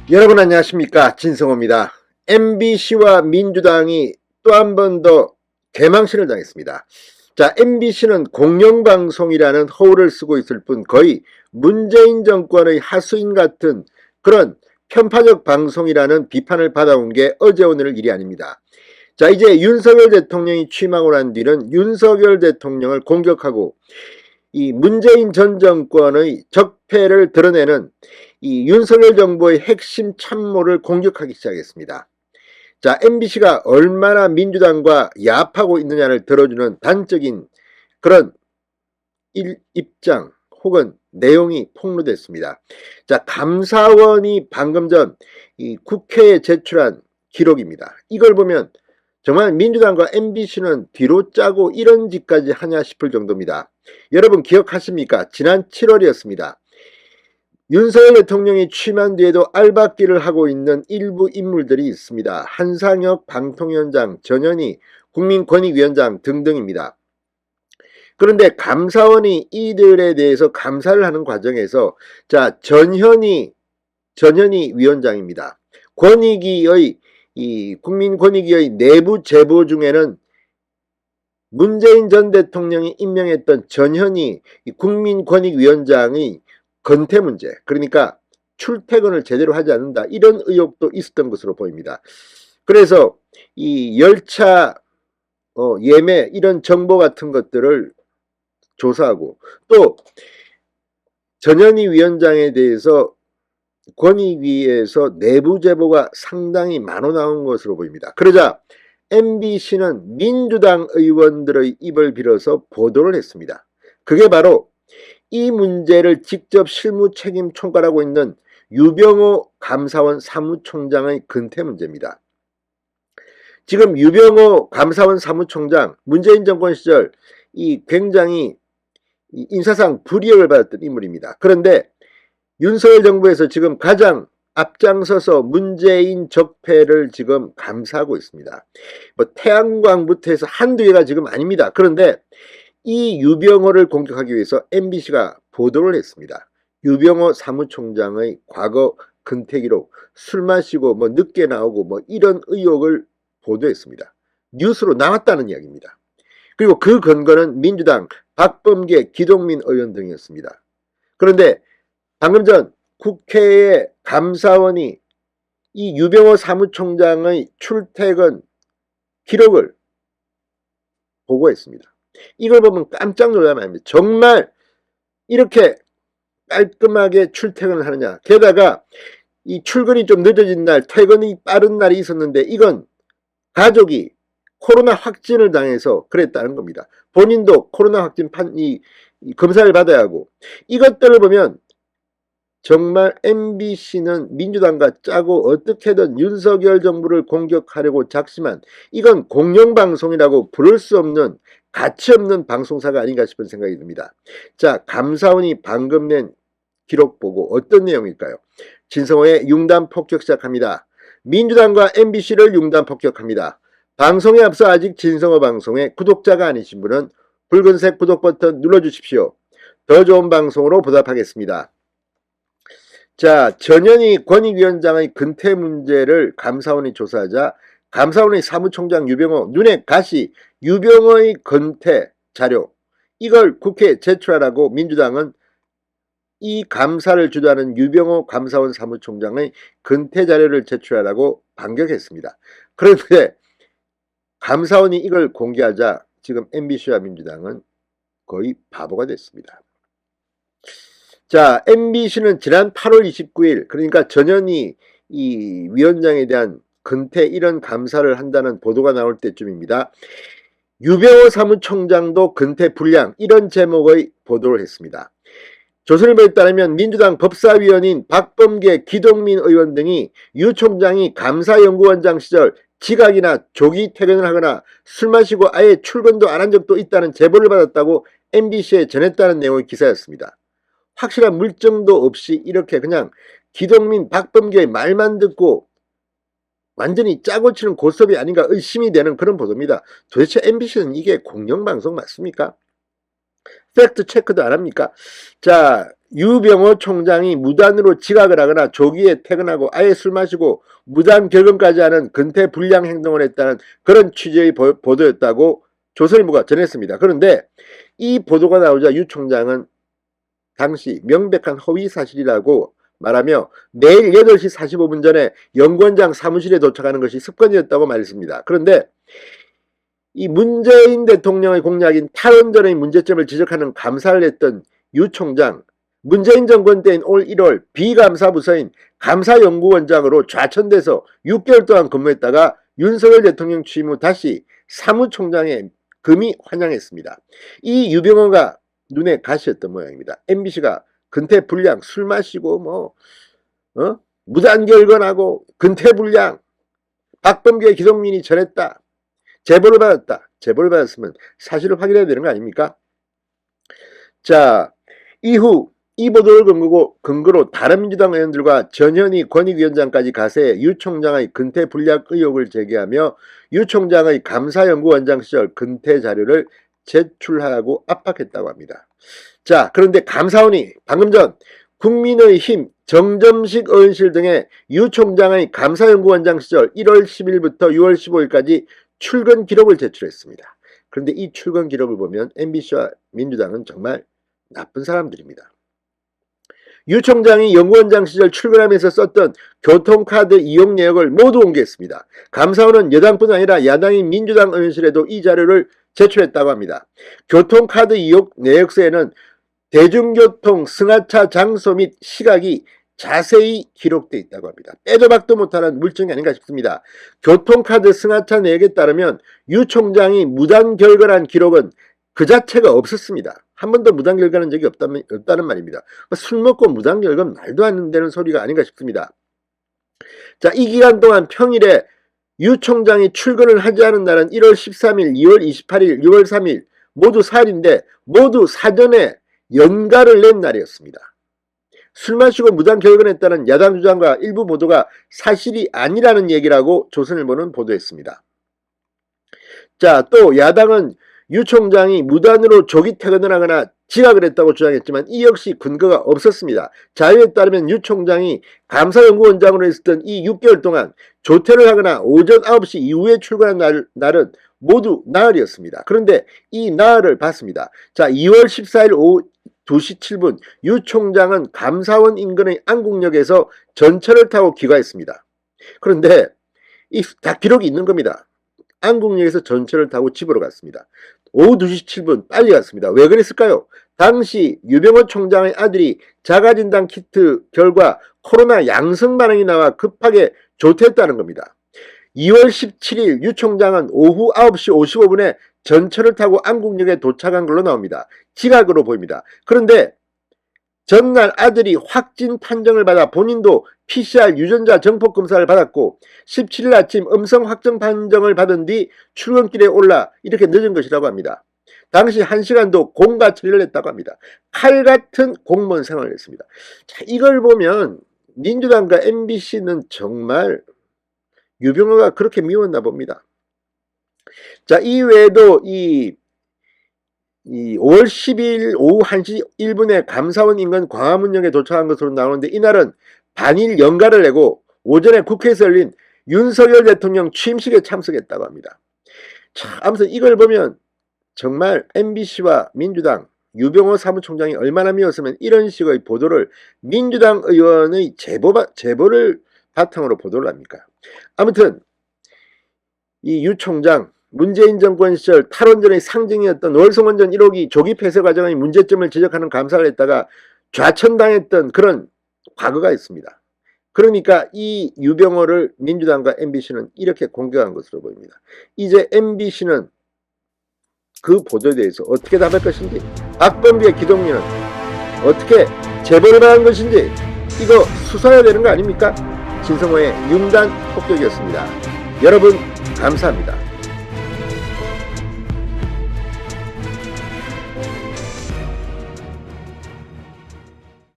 여러분 안녕하십니까, 진성호입니다. MBC와 민주당이 또 한 번 더 개망신을 당했습니다. 자, MBC는 공영방송이라는 허울을 쓰고 있을 뿐 거의 문재인 정권의 하수인 같은 그런 편파적 방송이라는 비판을 받아온 게 어제 오늘 일이 아닙니다. 자, 이제 윤석열 대통령이 취임하고 난 뒤는 윤석열 대통령을 공격하고 이 문재인 전 정권의 적폐를 드러내는 이 윤석열 정부의 핵심 참모를 공격하기 시작했습니다. 자, MBC가 얼마나 민주당과 야합하고 있느냐를 들어주는 단적인 그런 입장 혹은 내용이 폭로됐습니다. 자, 감사원이 방금 전 이 국회에 제출한 기록입니다. 이걸 보면 정말 민주당과 MBC는 뒤로 짜고 이런 짓까지 하냐 싶을 정도입니다. 여러분 기억하십니까? 지난 7월이었습니다. 윤석열 대통령이 취임한 뒤에도 알박기를 하고 있는 일부 인물들이 있습니다. 한상혁 방통위원장, 전현희 국민권익위원장 등등입니다. 그런데 감사원이 이들에 대해서 감사를 하는 과정에서 자, 전현희 위원장입니다. 이 국민권익위의 내부 제보 중에는 문재인 전 대통령이 임명했던 전현희 국민권익위원장의 건태 문제, 그러니까 출퇴근을 제대로 하지 않는다, 이런 의혹도 있었던 것으로 보입니다. 그래서 이 열차 예매 이런 정보 같은 것들을 조사하고 또 전현희 위원장에 대해서 권익위에서 내부 제보가 상당히 많이 나온 것으로 보입니다. 그러자 MBC는 민주당 의원들의 입을 빌어서 보도를 했습니다. 그게 바로 이 문제를 직접 실무 책임 총괄하고 있는 유병호 감사원 사무총장의 근태 문제입니다. 지금 유병호 감사원 사무총장, 문재인 정권 시절 이 굉장히 인사상 불이익을 받았던 인물입니다. 그런데 윤석열 정부에서 지금 가장 앞장서서 문재인 적폐를 지금 감사하고 있습니다. 뭐 태양광부터 해서 한두 개가 지금 아닙니다. 그런데 이 유병호를 공격하기 위해서 MBC가 보도를 했습니다. 유병호 사무총장의 과거 근태 기록, 술 마시고 뭐 늦게 나오고 뭐 이런 의혹을 보도했습니다. 뉴스로 나왔다는 이야기입니다. 그리고 그 근거는 민주당 박범계, 기동민 의원 등이었습니다. 그런데 방금 전 국회의 감사원이 이 유병호 사무총장의 출퇴근 기록을 보고했습니다. 이걸 보면 깜짝 놀라면 합니다. 정말 이렇게 깔끔하게 출퇴근을 하느냐. 게다가 이 출근이 좀 늦어진 날, 퇴근이 빠른 날이 있었는데 이건 가족이 코로나 확진을 당해서 그랬다는 겁니다. 본인도 코로나 확진 검사를 받아야 하고, 이것들을 보면 정말 MBC는 민주당과 짜고 어떻게든 윤석열 정부를 공격하려고 작심한, 이건 공영방송이라고 부를 수 없는 가치 없는 방송사가 아닌가 싶은 생각이 듭니다. 자, 감사원이 방금 낸 기록 보고 어떤 내용일까요? 진성호의 융단 폭격 시작합니다. 민주당과 MBC를 융단 폭격합니다. 방송에 앞서 아직 진성호 방송의 구독자가 아니신 분은 붉은색 구독 버튼 눌러주십시오. 더 좋은 방송으로 보답하겠습니다. 자, 전현희 권익위원장의 근태 문제를 감사원이 조사하자 감사원의 사무총장 유병호, 눈에 가시 유병호의 근태 자료, 이걸 국회에 제출하라고 민주당은 이 감사를 주도하는 유병호 감사원 사무총장의 근태 자료를 제출하라고 반격했습니다. 그런데 감사원이 이걸 공개하자 지금 MBC와 민주당은 거의 바보가 됐습니다. 자, MBC는 지난 8월 29일, 그러니까 전현희 이 위원장에 대한 근태 이런 감사를 한다는 보도가 나올 때쯤입니다. 유병호 사무총장도 근태 불량, 이런 제목의 보도를 했습니다. 조선일보에 따르면 민주당 법사위원인 박범계, 기동민 의원 등이 유 총장이 감사연구원장 시절 지각이나 조기 퇴근을 하거나 술 마시고 아예 출근도 안 한 적도 있다는 제보를 받았다고 MBC에 전했다는 내용의 기사였습니다. 확실한 물증도 없이 이렇게 그냥 기동민, 박범계의 말만 듣고 완전히 짜고 치는 고스톱이 아닌가 의심이 되는 그런 보도입니다. 도대체 MBC는 이게 공영방송 맞습니까? 팩트 체크도 안 합니까? 자, 유병호 총장이 무단으로 지각을 하거나 조기에 퇴근하고 아예 술 마시고 무단 결근까지 하는 근태 불량 행동을 했다는 그런 취지의 보도였다고 조선일보가 전했습니다. 그런데 이 보도가 나오자 유 총장은 당시 명백한 허위 사실이라고 말하며 매일 8시 45분 전에 연구원장 사무실에 도착하는 것이 습관이었다고 말했습니다. 그런데 이 문재인 대통령의 공약인 탈원전의 문제점을 지적하는 감사를 했던 유 총장, 문재인 정권 때인 올 1월 비감사 부서인 감사연구원장으로 좌천돼서 6개월 동안 근무했다가 윤석열 대통령 취임 후 다시 사무총장에 금이 환영했습니다. 이 유병호가 눈에 가시였던 모양입니다. MBC가 근태 불량, 술 마시고 무단 결근하고 근태 불량, 박범계 기동민이 전했다. 제보를 받았다. 제보를 받았으면 사실을 확인해야 되는 거 아닙니까? 자, 이후 이 보도를 근거로 다른 민주당 의원들과 전현희 권익위원장까지 가세해 유 총장의 근태 불량 의혹을 제기하며 유 총장의 감사연구원장 시절 근태 자료를 제출하라고 압박했다고 합니다. 자, 그런데 감사원이 방금 전 국민의힘 정점식 의원실 등의 유 총장의 감사연구원장 시절 1월 10일부터 6월 15일까지 출근 기록을 제출했습니다. 그런데 이 출근 기록을 보면 MBC와 민주당은 정말 나쁜 사람들입니다. 유 총장이 연구원장 시절 출근하면서 썼던 교통카드 이용 내역을 모두 공개했습니다. 감사원은 여당뿐 아니라 야당인 민주당 의원실에도 이 자료를 제출했다고 합니다. 교통카드 이용 내역서에는 대중교통 승하차 장소 및 시각이 자세히 기록되어 있다고 합니다. 빼도 박도 못하는 물증이 아닌가 싶습니다. 교통카드 승하차 내역에 따르면 유 총장이 무단 결근한 기록은 그 자체가 없었습니다. 한 번도 무단 결근한 적이 없다는 말입니다. 술 먹고 무단 결근 말도 안 되는 소리가 아닌가 싶습니다. 자, 이 기간 동안 평일에 유 총장이 출근을 하지 않은 날은 1월 13일, 2월 28일, 6월 3일 모두 4일인데 모두 사전에 연가를 낸 날이었습니다. 술 마시고 무단 결근했다는 야당 주장과 일부 보도가 사실이 아니라는 얘기라고 조선일보는 보도했습니다. 자, 또 야당은 유 총장이 무단으로 조기 퇴근을 하거나 지각을 했다고 주장했지만 이 역시 근거가 없었습니다. 자료에 따르면 유 총장이 감사연구원장으로 있었던 이 6개월 동안 조퇴를 하거나 오전 9시 이후에 출근한 날은 모두 나흘이었습니다. 그런데 이 나흘을 봤습니다. 자, 2월 14일 오후 2시 7분 유 총장은 감사원 인근의 안국역에서 전철을 타고 귀가했습니다. 그런데 이 다 기록이 있는 겁니다. 안국역에서 전철을 타고 집으로 갔습니다. 오후 2시 7분 빨리 갔습니다. 왜 그랬을까요? 당시 유병호 총장의 아들이 자가진단 키트 결과 코로나 양성 반응이 나와 급하게 조퇴했다는 겁니다. 2월 17일 유 총장은 오후 9시 55분에 전철을 타고 안국역에 도착한 걸로 나옵니다. 지각으로 보입니다. 그런데 전날 아들이 확진 판정을 받아 본인도 PCR 유전자 정폭 검사를 받았고 17일 아침 음성 확정 판정을 받은 뒤 출근길에 올라 이렇게 늦은 것이라고 합니다. 당시 1시간도 공가 처리를 했다고 합니다. 칼 같은 공무원 생활을 했습니다. 자, 이걸 보면 민주당과 MBC는 정말 유병호가 그렇게 미웠나 봅니다. 자, 이외에도 이 5월 10일 오후 1시 1분에 감사원 인근 광화문역에 도착한 것으로 나오는데 이날은 반일 연가를 내고 오전에 국회에서 열린 윤석열 대통령 취임식에 참석했다고 합니다. 자, 아무튼 이걸 보면 정말 MBC와 민주당 유병호 사무총장이 얼마나 미웠으면 이런 식의 보도를 민주당 의원의 제보를 바탕으로 보도를 합니까? 아무튼 이 유 총장 문재인 정권 시절 탈원전의 상징이었던 월성원전 1호기 조기 폐쇄 과정의 문제점을 지적하는 감사를 했다가 좌천당했던 그런 과거가 있습니다. 그러니까 이 유병호를 민주당과 MBC는 이렇게 공격한 것으로 보입니다. 이제 MBC는 그 보도에 대해서 어떻게 답할 것인지, 박범계 기동민은 어떻게 제보를 받은 것인지 이거 수사해야 되는 거 아닙니까? 진성호의 융단 폭격이었습니다. 여러분 감사합니다.